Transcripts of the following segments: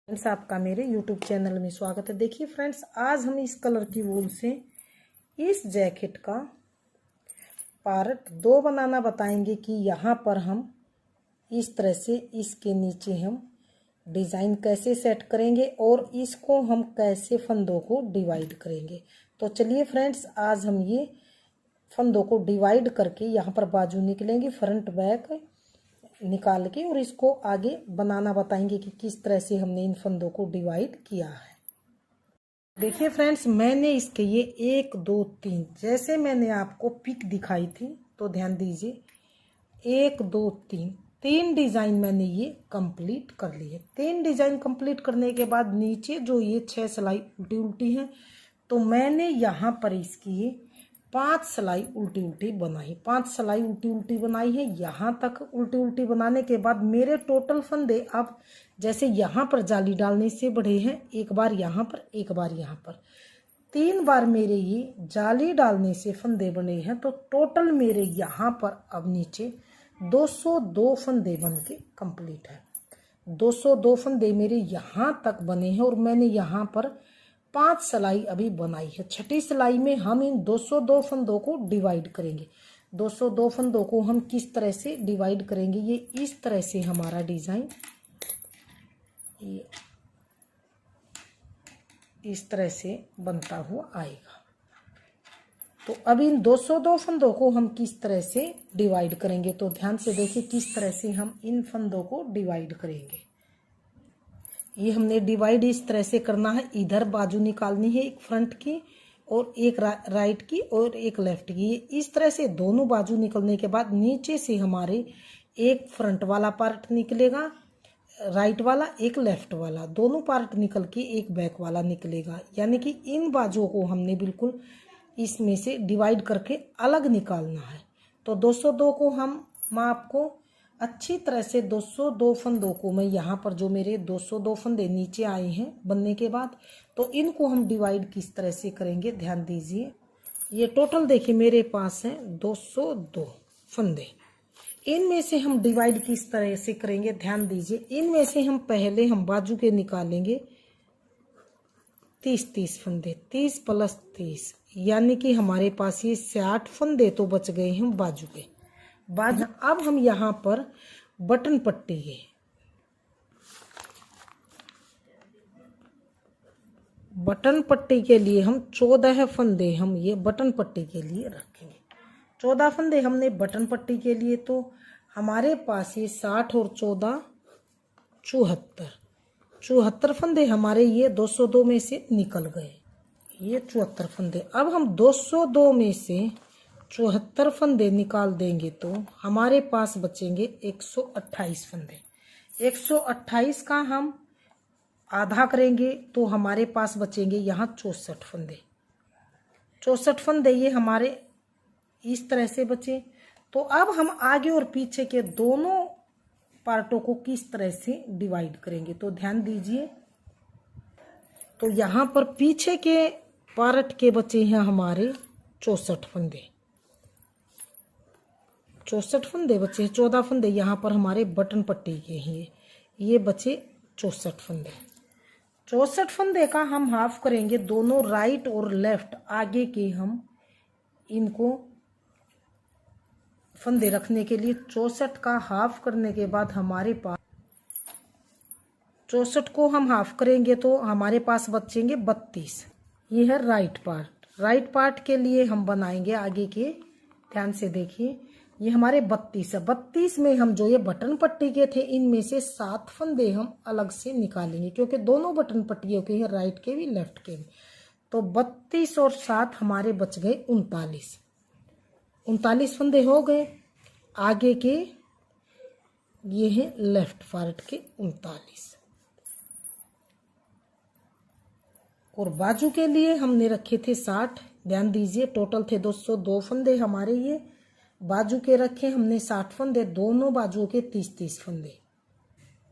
Friends, आपका मेरे YouTube channel में स्वागत है। देखिए फ्रेंड्स, आज हम इस कलर की वूल से इस जैकेट का पार्ट 2 बनाना बताएंगे कि यहाँ पर हम इस तरह से इसके नीचे हम डिज़ाइन कैसे सेट करेंगे और इसको हम कैसे फंदों को डिवाइड करेंगे। तो चलिए फ्रेंड्स, आज हम ये फंदों को डिवाइड करके यहाँ पर बाजू निकलेंगे, फ्रंट बैक निकाल के, और इसको आगे बनाना बताएंगे कि किस तरह से हमने इन फंदों को डिवाइड किया है। देखिए फ्रेंड्स, मैंने इसके ये 1 2 3 जैसे मैंने आपको पिक दिखाई थी, तो ध्यान दीजिए 1 2 3 डिज़ाइन मैंने ये कंप्लीट कर लिए। 3 डिज़ाइन कंप्लीट करने के बाद नीचे जो ये 6 सिलाई उल्टी उल्टी हैं, तो मैंने यहाँ पर इसकी 5 सिलाई उल्टी उल्टी बनाई। 5 सिलाई उल्टी उल्टी बनाई है। यहाँ तक उल्टी उल्टी बनाने के बाद मेरे टोटल फंदे अब जैसे यहाँ पर जाली डालने से बढ़े हैं, एक बार यहाँ पर, एक बार यहाँ पर, 3 बार मेरे ये जाली डालने से फंदे बने हैं। तो टोटल मेरे यहाँ पर अब नीचे 202 फंदे बन के कंप्लीट है। 202 फंदे मेरे यहाँ तक बने हैं और मैंने यहाँ पर 5 सिलाई अभी बनाई है। छठी सिलाई में हम इन 202 फंदों को डिवाइड करेंगे। 202 फंदों को हम किस तरह से डिवाइड करेंगे, ये इस तरह से हमारा डिज़ाइन ये इस तरह से बनता हुआ आएगा। तो अब इन 202 फंदों को हम किस तरह से डिवाइड करेंगे, तो ध्यान से देखिए किस तरह से हम इन फंदों को डिवाइड करेंगे। ये हमने डिवाइड इस तरह से करना है। इधर बाजू निकालनी है, एक फ्रंट की और एक राइट की और एक लेफ्ट की। ये इस तरह से दोनों बाजू निकलने के बाद नीचे से हमारे एक फ्रंट वाला पार्ट निकलेगा, राइट वाला, एक लेफ्ट वाला, दोनों पार्ट निकल के एक बैक वाला निकलेगा। यानी कि इन बाजुओं को हमने बिल्कुल इसमें से डिवाइड करके अलग निकालना है। तो 202 को हम आपको अच्छी तरह से 202 फंदों को मैं यहाँ पर जो मेरे 202 फंदे नीचे आए हैं बनने के बाद, तो इनको हम डिवाइड किस तरह से करेंगे, ध्यान दीजिए। ये टोटल देखिए मेरे पास है 202 फंदे। इनमें से हम डिवाइड किस तरह से करेंगे, ध्यान दीजिए। इनमें से हम पहले हम बाजू के निकालेंगे 30 फंदे, 30 + 30, यानी कि हमारे पास ये 60 फंदे तो बच गए हैं बाजू के। अब हम यहाँ पर बटन पट्टी के लिए हम 14 फंदे हम ये बटन पट्टी के लिए रखेंगे। 14 फंदे हमने बटन पट्टी के लिए, तो हमारे पास ये 60 और 14 74 फंदे हमारे ये 202 में से निकल गए, ये 74 फंदे। अब हम 202 में से 74 फंदे निकाल देंगे तो हमारे पास बचेंगे 128 फंदे। 128 का हम आधा करेंगे तो हमारे पास बचेंगे यहाँ 64 फंदे। 64 फंदे ये हमारे इस तरह से बचे। तो अब हम आगे और पीछे के दोनों पार्टों को किस तरह से डिवाइड करेंगे, तो ध्यान दीजिए। तो यहाँ पर पीछे के पार्ट के बचे हैं हमारे 64 फंदे। 64 फंदे बचे। 14 फंदे यहाँ पर हमारे बटन पट्टी के हैं, ये बचे 64 फंदे। 64 फंदे का हम हाफ करेंगे। दोनों राइट और लेफ्ट आगे के हम इनको फंदे रखने के लिए 64 का हाफ करने के बाद हमारे पास 64 को हम हाफ करेंगे तो हमारे पास बचेंगे 32। ये है राइट पार्ट। राइट पार्ट के लिए हम बनाएंगे आगे के, ध्यान से देखिए, ये हमारे 32 है। 32 में हम जो ये बटन पट्टी के थे, इनमें से 7 फंदे हम अलग से निकालेंगे, क्योंकि दोनों बटन पट्टियों के हैं, राइट के भी लेफ्ट के भी। तो 32 और 7 हमारे बच गए 39। 39 फंदे हो गए आगे के, ये है लेफ्ट पार्ट के 39। और बाजू के लिए हमने रखे थे 60, ध्यान दीजिए। टोटल थे 202 फंदे हमारे, ये बाजू के रखे हमने 60 फंदे, दोनों बाजुओं के 30 फंदे,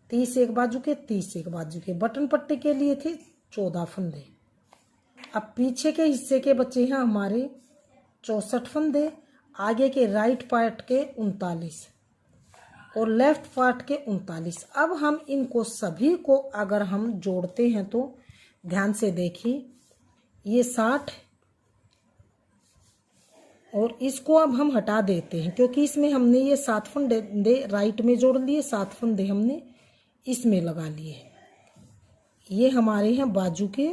30 एक बाजू के, 30 एक बाजू के। बटन पट्टी के लिए थे 14 फंदे। अब पीछे के हिस्से के बचे हैं हमारे 64 फंदे, आगे के राइट पार्ट के 39। और लेफ्ट पार्ट के 39। अब हम इनको सभी को अगर हम जोड़ते हैं तो ध्यान से देखिए, ये 60 और इसको अब हम हटा देते हैं क्योंकि इसमें हमने ये 7 फंदे राइट में जोड़ लिए, 7 फंदे हमने इसमें लगा लिए। ये हमारे हैं बाजू के।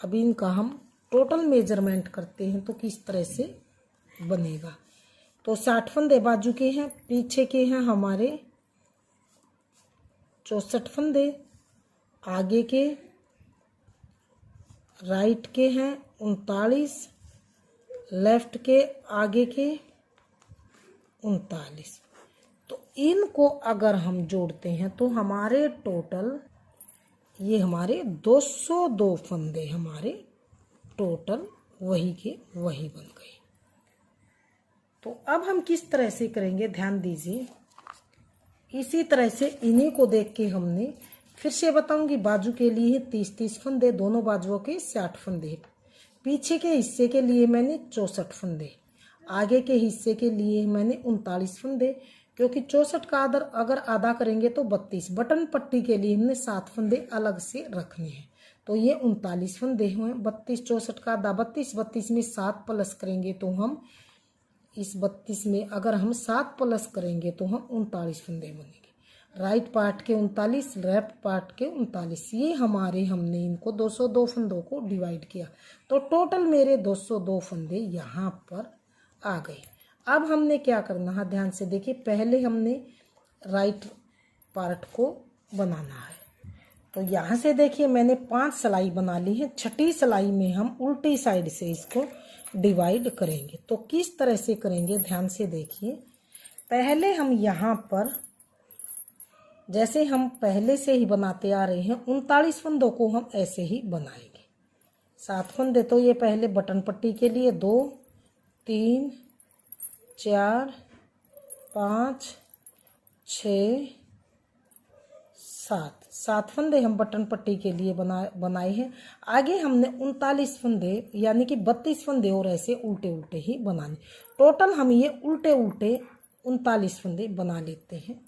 अब इनका हम टोटल मेजरमेंट करते हैं तो किस तरह से बनेगा। तो 60 फंदे बाजू के हैं, पीछे के हैं हमारे 64 फंदे, आगे के राइट के हैं 39, लेफ्ट के आगे के 39। तो इनको अगर हम जोड़ते हैं तो हमारे टोटल ये हमारे 202 फंदे हमारे टोटल वही के वही बन गए। तो अब हम किस तरह से करेंगे ध्यान दीजिए। इसी तरह से इन्हीं को देख के हमने फिर से बताऊंगी, बाजू के लिए 30-30 फंदे, दोनों बाजुओं के 60 फंदे, पीछे के हिस्से के लिए मैंने 64 फंदे, आगे के हिस्से के लिए मैंने 39 फंदे, क्योंकि 64 का अगर आधा करेंगे तो 32। बटन पट्टी के लिए हमने 7 फंदे अलग से रखने हैं, तो ये 39 फंदे हुए। 32 64 का आधा 32, 32 में 7 प्लस करेंगे तो हम इस 32 में अगर हम 7 प्लस करेंगे तो हम 39 फंदे बनेंगे। राइट पार्ट के 39, लेफ्ट पार्ट के 39, ये हमारे हमने इनको 202 फंदों को डिवाइड किया तो टोटल मेरे 202 फंदे यहाँ पर आ गए। अब हमने क्या करना है ध्यान से देखिए, पहले हमने राइट पार्ट को बनाना है। तो यहाँ से देखिए मैंने 5 सिलाई बना ली है। छठी सिलाई में हम उल्टी साइड से इसको डिवाइड करेंगे। तो किस तरह से करेंगे ध्यान से देखिए। पहले हम यहाँ पर जैसे हम पहले से ही बनाते आ रहे हैं 39 फंदों को हम ऐसे ही बनाएंगे। 7 फंदे तो ये पहले बटन पट्टी के लिए 2 3 4 5 6 7 फंदे हम बटन पट्टी के लिए बनाए हैं। आगे हमने 39 फंदे यानी कि 32 फंदे और ऐसे उल्टे उल्टे ही बनाने। टोटल हम ये उल्टे उल्टे 39 फंदे बना लेते हैं।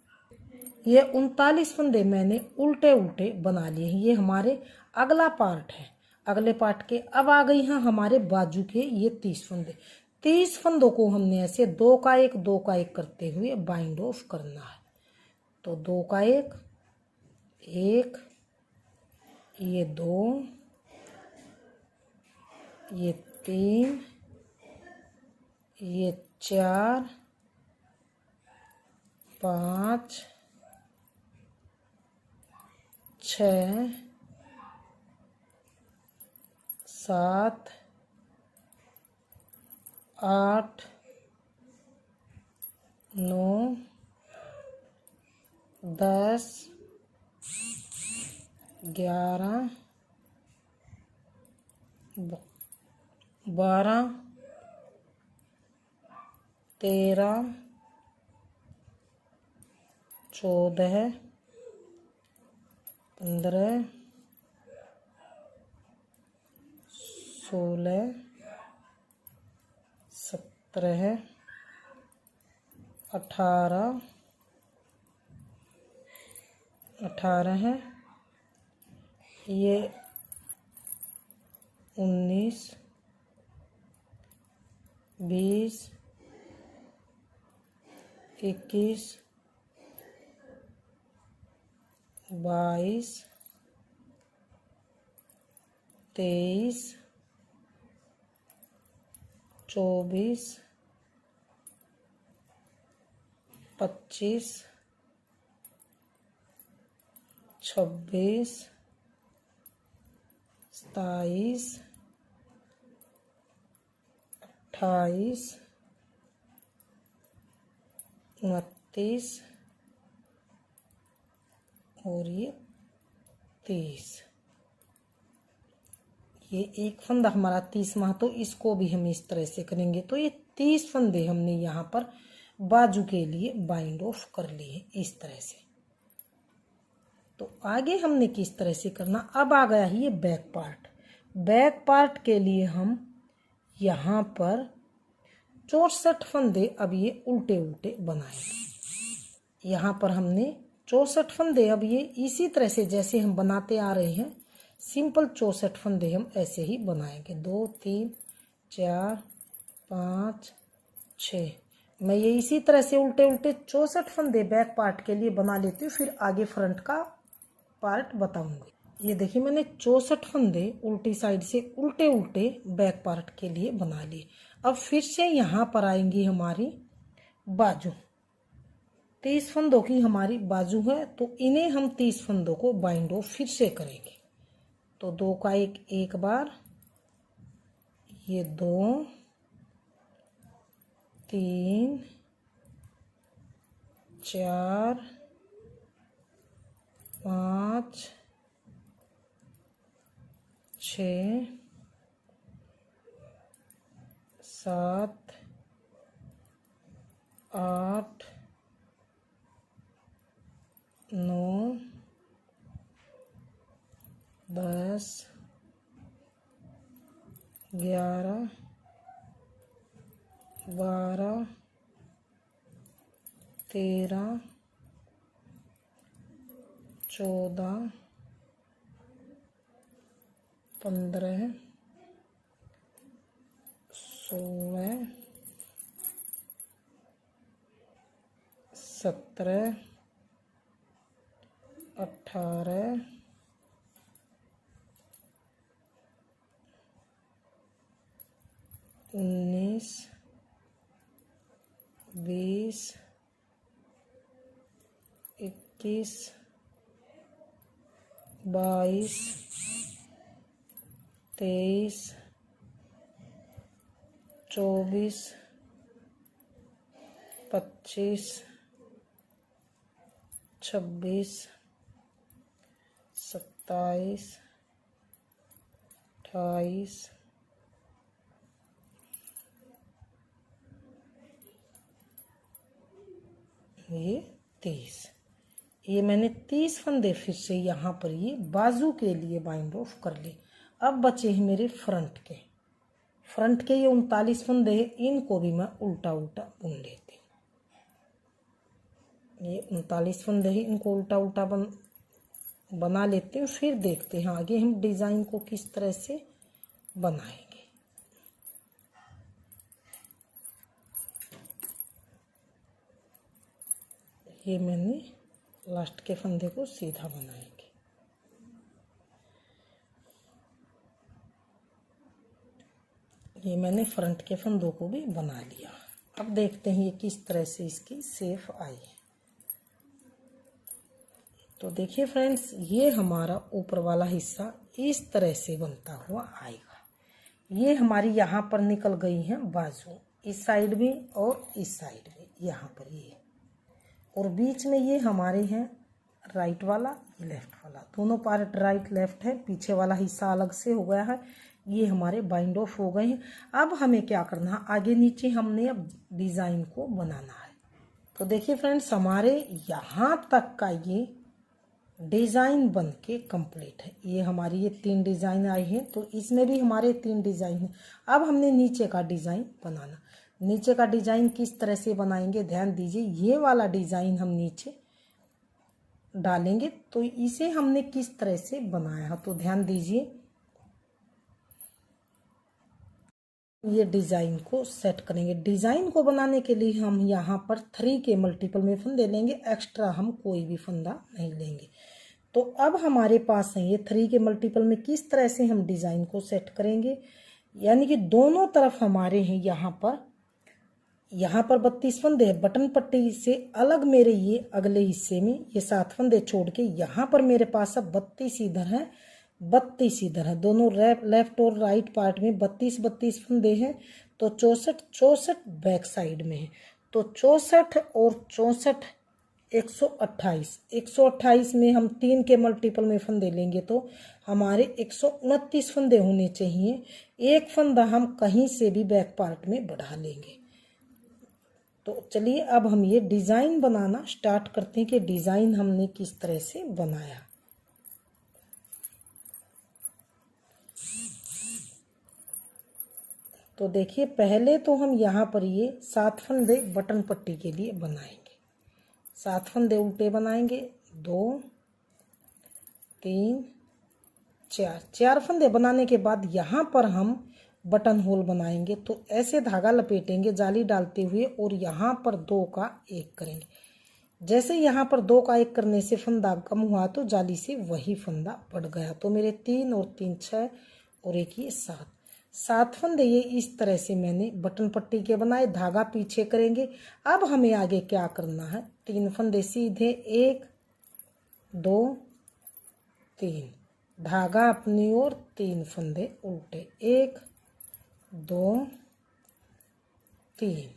ये 39 फंदे मैंने उल्टे उल्टे बना लिए हैं। ये हमारे अगला पार्ट है। अगले पार्ट के अब आ गई हैं हमारे बाजू के ये 30 फंदे। 30 फंदों को हमने ऐसे 2 का 1 2 का 1 करते हुए बाइंड ऑफ करना है। तो 2 का 1 1, ये 2, ये 3, ये 4 5 6 7 8 9 10 11 12 13 14 15 16 17 18 है, ये 19 20 21 22 23 24 25 26 27 28 29 और ये 30। ये एक फंदा हमारा 30वां, तो इसको भी हम इस तरह से करेंगे। तो ये 30 फंदे हमने यहाँ पर बाजू के लिए बाइंड ऑफ कर लिए इस तरह से। तो आगे हमने किस तरह से करना, अब आ गया है ये बैक पार्ट। बैक पार्ट के लिए हम यहाँ पर 64 फंदे अब ये उल्टे उल्टे बनाएंगे। यहाँ पर हमने 64 फंदे। अब ये इसी तरह से जैसे हम बनाते आ रहे हैं सिंपल 64 फंदे हम ऐसे ही बनाएंगे। 2 3 4 5 6। मैं ये इसी तरह से उल्टे उल्टे 64 फंदे बैक पार्ट के लिए बना लेती हूँ, फिर आगे फ्रंट का पार्ट बताऊंगी। ये देखिए मैंने 64 फंदे उल्टी साइड से उल्टे उल्टे बैक पार्ट के लिए बना लिए। अब फिर से यहाँ पर आएंगी हमारी बाजू। 30 फंदों की हमारी बाजू है, तो इन्हें हम 30 फंदों को बाइंड ऑफ फिर से करेंगे। तो 2 का एक बार, ये 2 3 4 5 6 7 8 9 10 11 12 13 14 15 16 17 18 19 20 21 22 23 24 25 26 27 28 ये 30। ये मैंने 30 फंदे फिर से यहाँ पर ये बाजू के लिए बाइंड ऑफ कर लिए। अब बचे हैं मेरे फ्रंट के ये 39 फंदे हैं, इनको भी मैं उल्टा उल्टा बुन लेती हूँ। ये 39 फंदे हैं, इनको उल्टा उल्टा बना लेते हैं, फिर देखते हैं आगे हम डिज़ाइन को किस तरह से बनाएंगे। ये मैंने लास्ट के फंदे को सीधा बनाएंगे। ये मैंने फ्रंट के फंदों को भी बना लिया। अब देखते हैं ये किस तरह से इसकी शेप आई है। तो देखिए फ्रेंड्स, ये हमारा ऊपर वाला हिस्सा इस तरह से बनता हुआ आएगा। ये हमारी यहाँ पर निकल गई हैं बाजू, इस साइड में और इस साइड में, यहाँ पर ये, और बीच में ये हमारे हैं राइट वाला, ये लेफ्ट वाला, दोनों पार्ट राइट लेफ्ट है। पीछे वाला हिस्सा अलग से हो गया है। ये हमारे बाइंड ऑफ हो गए हैं। अब हमें क्या करना है, आगे नीचे हमने अब डिज़ाइन को बनाना है। तो देखिए फ्रेंड्स, हमारे यहाँ तक का ये डिज़ाइन बन के कंप्लीट है। ये हमारी ये 3 डिज़ाइन आई हैं, तो इसमें भी हमारे 3 डिज़ाइन हैं। अब हमने नीचे का डिज़ाइन बनाना। नीचे का डिज़ाइन किस तरह से बनाएंगे, ध्यान दीजिए। ये वाला डिज़ाइन हम नीचे डालेंगे, तो इसे हमने किस तरह से बनाया है, तो ध्यान दीजिए। ये डिज़ाइन को सेट करेंगे। डिज़ाइन को बनाने के लिए हम यहाँ पर 3 के मल्टीपल में फंदे लेंगे, एक्स्ट्रा हम कोई भी फंदा नहीं लेंगे। तो अब हमारे पास है ये 3 के मल्टीपल में किस तरह से हम डिज़ाइन को सेट करेंगे, यानी कि दोनों तरफ हमारे हैं यहाँ पर 32 फंदे हैं। बटन पट्टी से अलग मेरे ये अगले हिस्से में ये 7 फंदे छोड़ के यहाँ पर मेरे पास अब 32 इधर है, 32 इधर है। दोनों लेफ्ट और राइट पार्ट में 32 फंदे हैं, तो 64 बैक साइड में है। तो 64 और 64 128 में हम 3 के मल्टीपल में फंदे लेंगे, तो हमारे 129 फंदे होने चाहिए। एक फंदा हम कहीं से भी बैक पार्ट में बढ़ा लेंगे। तो चलिए अब हम ये डिज़ाइन बनाना स्टार्ट करते हैं कि डिज़ाइन हमने किस तरह से बनाया। तो देखिए, पहले तो हम यहाँ पर ये 7 फंदे बटन पट्टी के लिए बनाएंगे। 7 फंदे उल्टे बनाएंगे, 2 3 4। 4 फंदे बनाने के बाद यहाँ पर हम बटन होल बनाएंगे। तो ऐसे धागा लपेटेंगे जाली डालते हुए और यहाँ पर 2 का 1 करेंगे। जैसे यहाँ पर 2 का 1 करने से फंदा कम हुआ तो जाली से वही फंदा बढ़ गया। तो मेरे 3 और 3 6 और 1 ये 7 फंदे ये इस तरह से मैंने बटन पट्टी के बनाए। धागा पीछे करेंगे। अब हमें आगे क्या करना है, 3 फंदे सीधे, 1 2 3, धागा अपनी ओर, 3 फंदे उल्टे, 1 2 3,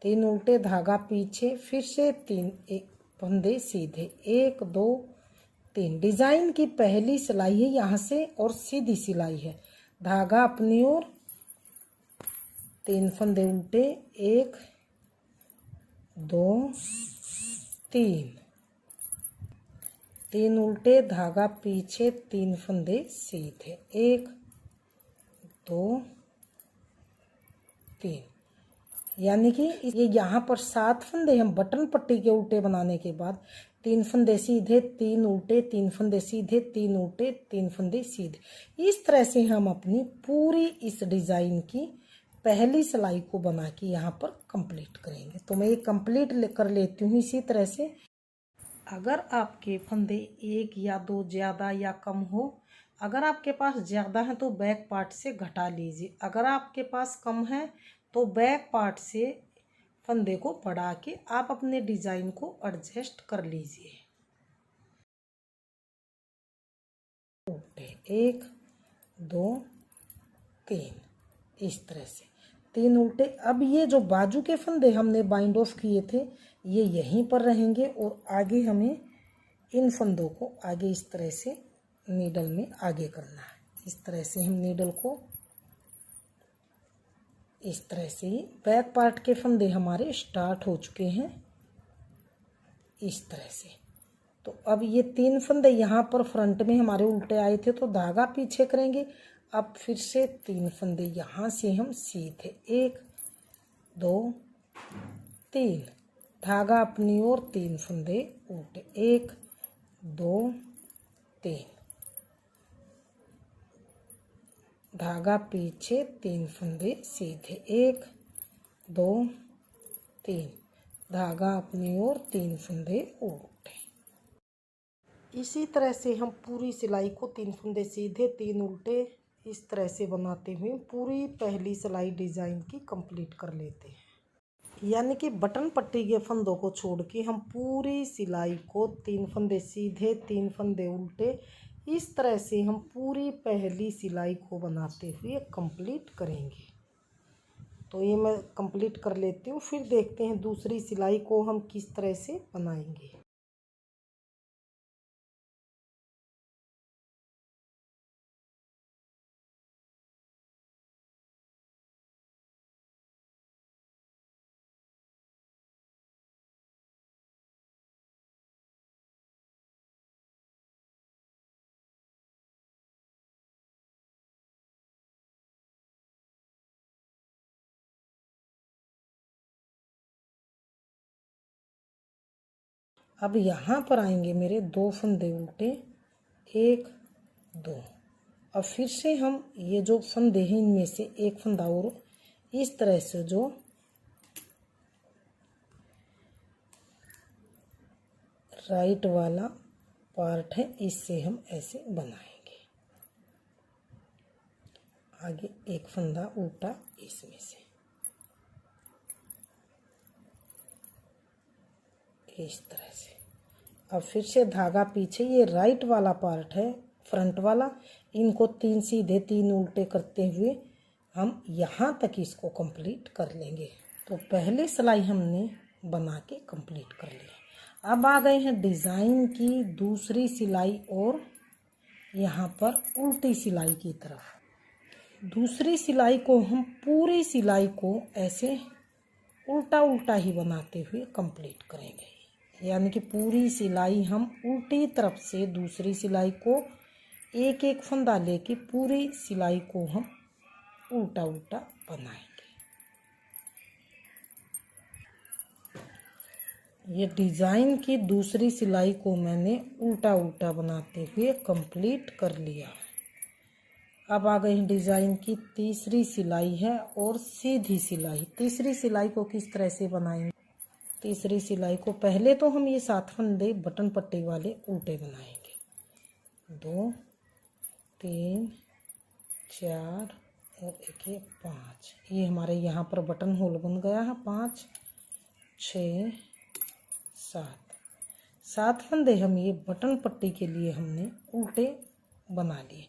3 उल्टे, धागा पीछे, फिर से 3 एक फंदे सीधे, 1 2 3। डिजाइन की पहली सिलाई है यहाँ से और सीधी सिलाई है। धागा अपनी ओर, 3 फंदे उल्टे, 1 2 3, 3 उल्टे, धागा पीछे, 3 फंदे सीधे, 1 2 3। यानी कि ये यहाँ पर 7 फंदे हम बटन पट्टी के उल्टे बनाने के बाद 3 फंदे सीधे, 3 उल्टे, 3 फंदे सीधे, 3 उल्टे, 3 फंदे सीधे। इस तरह से हम अपनी पूरी इस डिज़ाइन की पहली सिलाई को बना के यहाँ पर कंप्लीट करेंगे। तो मैं ये कंप्लीट कर लेती हूँ इसी तरह से। अगर आपके फंदे 1 या 2 ज़्यादा या कम हो, अगर आपके पास ज़्यादा है तो बैक पार्ट से घटा लीजिए। अगर आपके पास कम है तो बैक पार्ट से फंदे को बढ़ा के आप अपने डिज़ाइन को एडजस्ट कर लीजिए। 1 2 3 इस तरह से 3 उल्टे। अब ये जो बाजू के फंदे हमने बाइंड ऑफ किए थे ये यहीं पर रहेंगे और आगे हमें इन फंदों को आगे इस तरह से नीडल में आगे करना है। इस तरह से हम नीडल को इस तरह से ही बैक पार्ट के फंदे हमारे स्टार्ट हो चुके हैं इस तरह से। तो अब ये 3 फंदे यहाँ पर फ्रंट में हमारे उल्टे आए थे तो धागा पीछे करेंगे। अब फिर से 3 फंदे यहाँ से हम सीधे, 1 2 3, धागा अपनी ओर, 3 फंदे उल्टे, 1 2 3, धागा पीछे, 3 फंदे सीधे, 1 2 3, धागा अपनी ओर, 3 फंदे उल्टे। इसी तरह से हम पूरी सिलाई को 3 फंदे सीधे 3 उल्टे इस तरह से बनाते हुए पूरी पहली सिलाई डिज़ाइन की कंप्लीट कर लेते हैं। यानी कि बटन पट्टी के फंदों को छोड़ के हम पूरी सिलाई को 3 फंदे सीधे 3 फंदे उल्टे इस तरह से हम पूरी पहली सिलाई को बनाते हुए कंप्लीट करेंगे। तो ये मैं कंप्लीट कर लेती हूँ, फिर देखते हैं दूसरी सिलाई को हम किस तरह से बनाएंगे। अब यहाँ पर आएंगे मेरे 2 फंदे उल्टे, 1 2। अब फिर से हम ये जो फंदे हैं इनमें से एक फंदा और इस तरह से जो राइट वाला पार्ट है इससे हम ऐसे बनाएंगे। आगे एक फंदा उल्टा इसमें से इस तरह से। अब फिर से धागा पीछे, ये राइट वाला पार्ट है फ्रंट वाला, इनको 3 सीधे 3 उल्टे करते हुए हम यहाँ तक इसको कंप्लीट कर लेंगे। तो पहले सिलाई हमने बना के कंप्लीट कर ली। अब आ गए हैं डिज़ाइन की दूसरी सिलाई और यहाँ पर उल्टी सिलाई की तरफ। दूसरी सिलाई को हम पूरी सिलाई को ऐसे उल्टा उल्टा ही बनाते हुए कंप्लीट करेंगे। यानी कि पूरी सिलाई हम उल्टी तरफ से दूसरी सिलाई को एक एक फंदा लेके पूरी सिलाई को हम उल्टा उल्टा बनाएंगे। ये डिज़ाइन की दूसरी सिलाई को मैंने उल्टा उल्टा बनाते हुए कंप्लीट कर लिया। अब आ गई डिज़ाइन की तीसरी सिलाई है और सीधी सिलाई। तीसरी सिलाई को किस तरह से बनाएंगे? तीसरी सिलाई को पहले तो हम ये 7 फंदे बटन पट्टी वाले उल्टे बनाएंगे। 2 3 4 और एक ये 5। ये हमारे यहाँ पर बटन होल बन गया है। 5 6 7 फंदे हम ये बटन पट्टी के लिए हमने उल्टे बना लिए।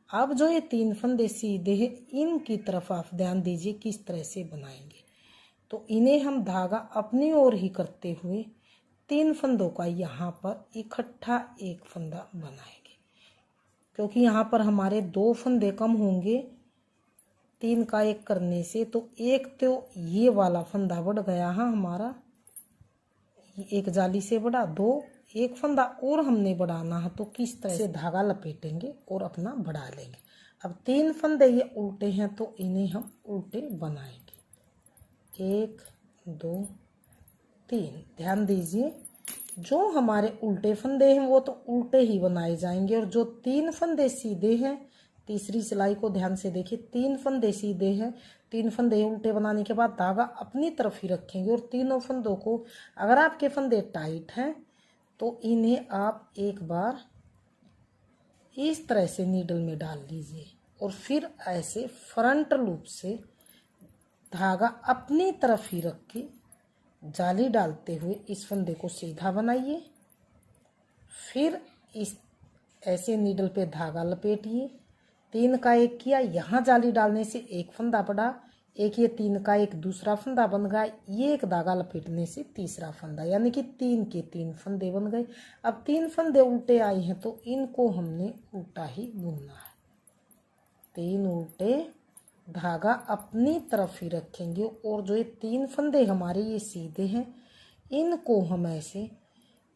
अब जो ये 3 फंदे सीधे हैं इनकी तरफ आप ध्यान दीजिए किस तरह से बनाएंगे। तो इन्हें हम धागा अपनी ओर ही करते हुए 3 फंदों का यहाँ पर इकट्ठा एक फंदा बनाएंगे, क्योंकि यहाँ पर हमारे 2 फंदे कम होंगे 3 का 1 करने से। तो एक तो ये वाला फंदा बढ़ गया है हमारा, एक जाली से बढ़ा। 2 एक फंदा और हमने बढ़ाना है, तो किस तरह से धागा लपेटेंगे और अपना बढ़ा लेंगे। अब 3 फंदे ये उल्टे हैं तो इन्हें हम उल्टे बनाएंगे। 1 2 3। ध्यान दीजिए जो हमारे उल्टे फंदे हैं वो तो उल्टे ही बनाए जाएंगे, और जो 3 फंदे सीधे हैं, तीसरी सिलाई को ध्यान से देखिए, 3 फंदे सीधे हैं, 3 फंदे उल्टे बनाने के बाद धागा अपनी तरफ ही रखेंगे। और तीनों फंदों को, अगर आपके फंदे टाइट हैं तो इन्हें आप एक बार इस तरह से नीडल में डाल लीजिए और फिर ऐसे फ्रंट लूप से धागा अपनी तरफ ही रख के जाली डालते हुए इस फंदे को सीधा बनाइए। फिर इस ऐसे नीडल पे धागा लपेटिए। 3 का 1 किया, यहाँ जाली डालने से एक फंदा बढ़ा, एक ये 3 का 1 दूसरा फंदा बन गया, ये एक धागा लपेटने से तीसरा फंदा, यानी कि 3 के 3 फंदे बन गए। अब 3 फंदे उल्टे आए हैं तो इनको हमने उल्टा ही बुनना है। 3 उल्टे, धागा अपनी तरफ ही रखेंगे, और जो ये 3 फंदे हमारे ये सीधे हैं इनको हम ऐसे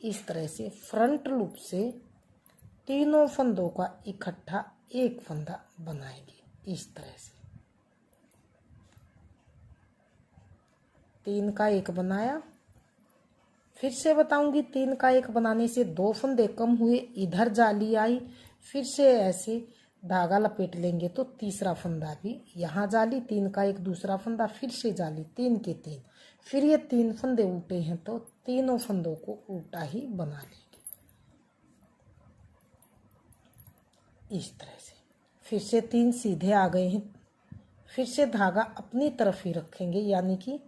इस तरह से फ्रंट लूप से तीनों फंदों का इकट्ठा एक फंदा बनाएंगे। इस तरह से 3 का 1 बनाया। फिर से बताऊंगी, 3 का 1 बनाने से 2 फंदे कम हुए, इधर जाली आई, फिर से ऐसे धागा लपेट लेंगे तो तीसरा फंदा भी यहाँ जाली, 3 का 1 दूसरा फंदा, फिर से जाली, 3 के 3। फिर ये 3 फंदे उल्टे हैं तो तीनों फंदों को उल्टा ही बना लेंगे इस तरह से। फिर से 3 सीधे आ गए हैं, फिर से धागा अपनी तरफ ही रखेंगे, यानी कि,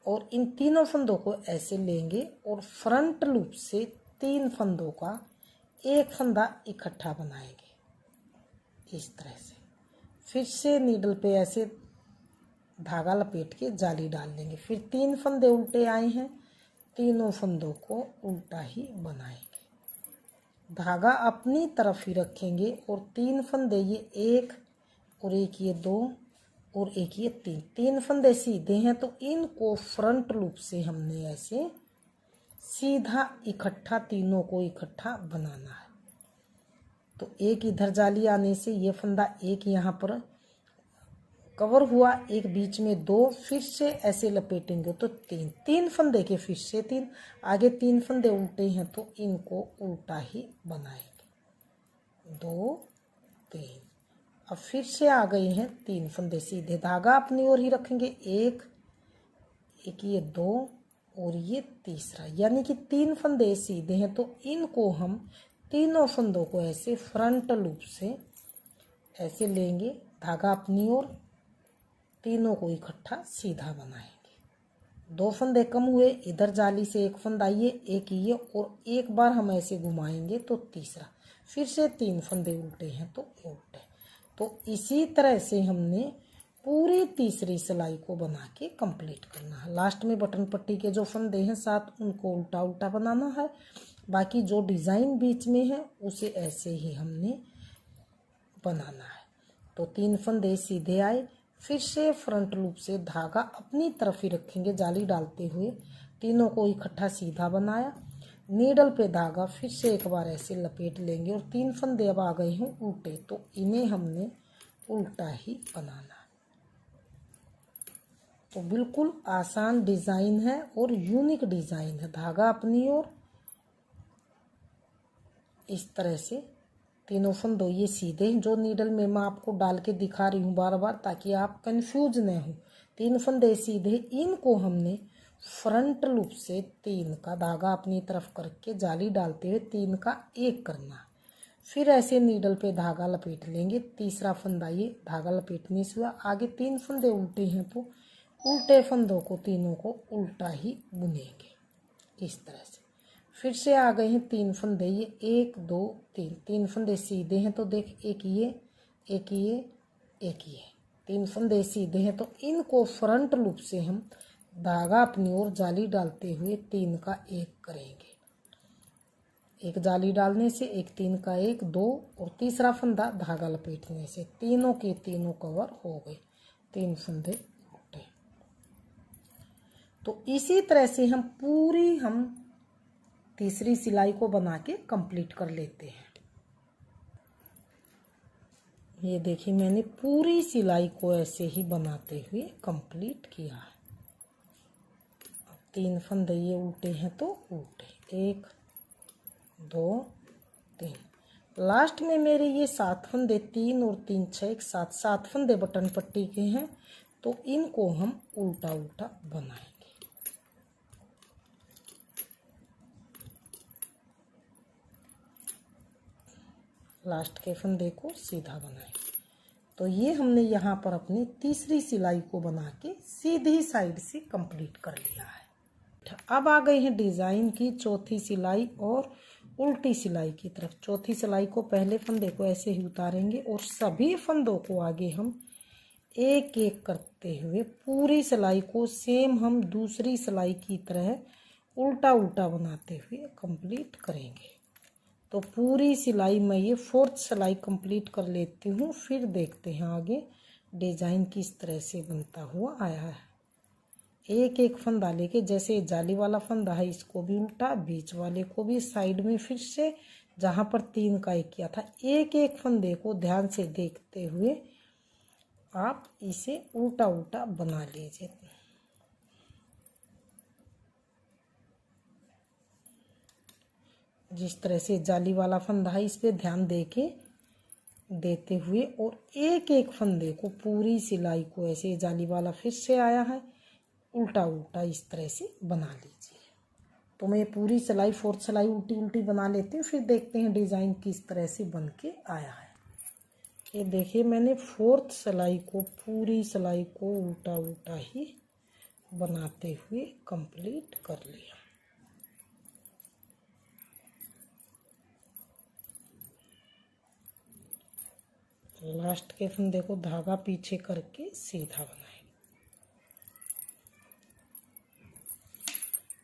और इन तीनों फंदों को ऐसे लेंगे और फ्रंट लूप से 3 फंदों का एक फंदा इकट्ठा बनाएंगे इस तरह से। फिर से नीडल पे ऐसे धागा लपेट के जाली डाल लेंगे। फिर 3 फंदे उल्टे आए हैं, तीनों फंदों को उल्टा ही बनाएंगे, धागा अपनी तरफ ही रखेंगे, और 3 फंदे ये 1 और एक ये 2 और एक ये 3 फंदे सीधे हैं तो इनको फ्रंट लूप से हमने ऐसे सीधा इकट्ठा तीनों को इकट्ठा बनाना है। तो एक इधर जाली आने से ये फंदा एक यहाँ पर कवर हुआ, एक बीच में 2, फिर से ऐसे लपेटेंगे तो 3 फंदे के फिर से 3, आगे 3 फंदे उल्टे हैं तो इनको उल्टा ही बनाएंगे। 2 3। अब फिर से आ गए हैं 3 फंदे सीधे, धागा अपनी ओर ही रखेंगे, एक ये 2 और ये तीसरा, यानी कि 3 फंदे सीधे हैं तो इनको हम तीनों फंदों को ऐसे फ्रंट लूप से ऐसे लेंगे, धागा अपनी ओर, तीनों को इकट्ठा सीधा बनाएंगे। 2 फंदे कम हुए, इधर जाली से एक फंदा ये, एक ये, और एक बार हम ऐसे घुमाएंगे तो तीसरा, फिर से 3 फंदे उल्टे हैं तो उल्टे। तो इसी तरह से हमने पूरी तीसरी सिलाई को बना के कंप्लीट करना है। लास्ट में बटन पट्टी के जो फंदे हैं 7 उनको उल्टा उल्टा बनाना है, बाकी जो डिज़ाइन बीच में है उसे ऐसे ही हमने बनाना है। तो 3 फंदे सीधे आए, फिर से फ्रंट लूप से धागा अपनी तरफ ही रखेंगे जाली डालते हुए, तीनों को इकट्ठा सीधा बनाया, नीडल पे धागा फिर से एक बार ऐसे लपेट लेंगे, और 3 फंदे अब आ गए हैं उल्टे तो इन्हें हमने उल्टा ही बनाना। तो बिल्कुल आसान डिज़ाइन है और यूनिक डिज़ाइन है। धागा अपनी ओर इस तरह से तीनों फंदों ये सीधे जो नीडल में मैं आपको डाल के दिखा रही हूँ बार बार, ताकि आप कंफ्यूज न हो। 3 फंदे सीधे, इनको हमने फ्रंट लूप से 3 का धागा अपनी तरफ करके जाली डालते हुए 3 का 1 करना। फिर ऐसे नीडल पे धागा लपेट लेंगे। तीसरा फंदा ये धागा लपेटने से हुआ। आगे 3 फंदे उल्टे हैं तो उल्टे फंदों को तीनों को उल्टा ही बुनेंगे इस तरह से। फिर से आ गए हैं 3 फंदे, ये 1 2 3, 3 फंदे सीधे हैं तो देख एक ये एक ये एक ये, 3 फंदे सीधे हैं तो इनको फ्रंट लूप से हम धागा अपनी ओर जाली डालते हुए 3 का 1 करेंगे। एक जाली डालने से एक 3 का 1 2 और तीसरा फंदा धागा लपेटने से तीनों के तीनों कवर हो गए। 3 फंदे उल्टे। तो इसी तरह से हम तीसरी सिलाई को बना के कंप्लीट कर लेते हैं। ये देखिए मैंने पूरी सिलाई को ऐसे ही बनाते हुए कंप्लीट किया है। 3 फंदे ये उल्टे हैं तो उल्टे, 1 2 3। लास्ट में मेरे ये 7 फंदे 3 और 3 6 एक साथ 7 फंदे बटन पट्टी के हैं, तो इनको हम उल्टा उल्टा बनाएंगे। लास्ट के फंदे को सीधा बनाएंगे। तो ये हमने यहाँ पर अपनी तीसरी सिलाई को बना के सीधी साइड से कंप्लीट कर लिया है। अब आ गए हैं डिज़ाइन की चौथी सिलाई और उल्टी सिलाई की तरफ। चौथी सिलाई को पहले फंदे को ऐसे ही उतारेंगे और सभी फंदों को आगे हम एक एक करते हुए पूरी सिलाई को सेम हम दूसरी सिलाई की तरह उल्टा उल्टा बनाते हुए कंप्लीट करेंगे। तो पूरी सिलाई में ये 4th सिलाई कंप्लीट कर लेती हूँ, फिर देखते हैं आगे डिज़ाइन किस तरह से बनता हुआ आया है। एक एक फंदा लेके, जैसे जाली वाला फंदा है इसको भी उल्टा, बीच वाले को भी, साइड में फिर से जहाँ पर 3 का 1 किया था, एक एक फंदे को ध्यान से देखते हुए आप इसे उल्टा उल्टा बना लीजिए। जिस तरह से जाली वाला फंदा है इस पे ध्यान देते हुए और एक एक फंदे को पूरी सिलाई को ऐसे, जाली वाला फिर से आया है, उल्टा उल्टा इस तरह से बना लीजिए। तो मैं पूरी सिलाई 4th सिलाई उल्टी उल्टी बना लेती हूँ, फिर देखते हैं डिज़ाइन किस तरह से बन के आया है। ये देखिए मैंने 4th सिलाई को पूरी सिलाई को उल्टा उल्टा ही बनाते हुए कंप्लीट कर लिया। लास्ट के फंदे को धागा पीछे करके सीधा बनाएंगे।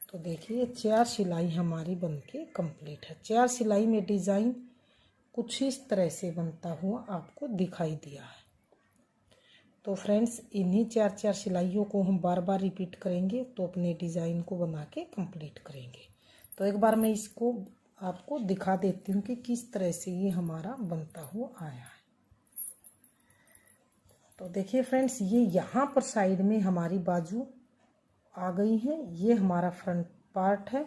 तो देखिए 4 सिलाई हमारी बनके कंप्लीट है। 4 सिलाई में डिज़ाइन कुछ इस तरह से बनता हुआ आपको दिखाई दिया है। तो फ्रेंड्स इन्हीं 4 सिलाइयों को हम बार बार रिपीट करेंगे तो अपने डिज़ाइन को बना के कंप्लीट करेंगे। तो एक बार मैं इसको आपको दिखा देती हूँ कि किस तरह से ये हमारा बनता हुआ आया है। तो देखिए फ्रेंड्स, ये यहाँ पर साइड में हमारी बाजू आ गई है। ये हमारा फ्रंट पार्ट है,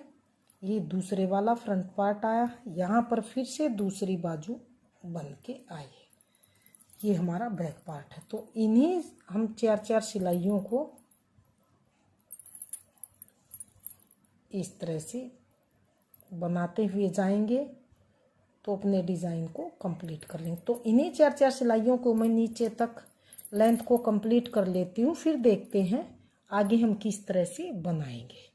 ये दूसरे वाला फ्रंट पार्ट आया। यहाँ पर फिर से दूसरी बाजू बन के आई है, ये हमारा बैक पार्ट है। तो इन्हीं हम 4 सिलाइयों को इस तरह से बनाते हुए जाएंगे तो अपने डिज़ाइन को कंप्लीट कर लेंगे। तो इन्हीं 4 सिलाइयों को मैं नीचे तक लेंथ को कंप्लीट कर लेती हूँ, फिर देखते हैं आगे हम किस तरह से बनाएंगे।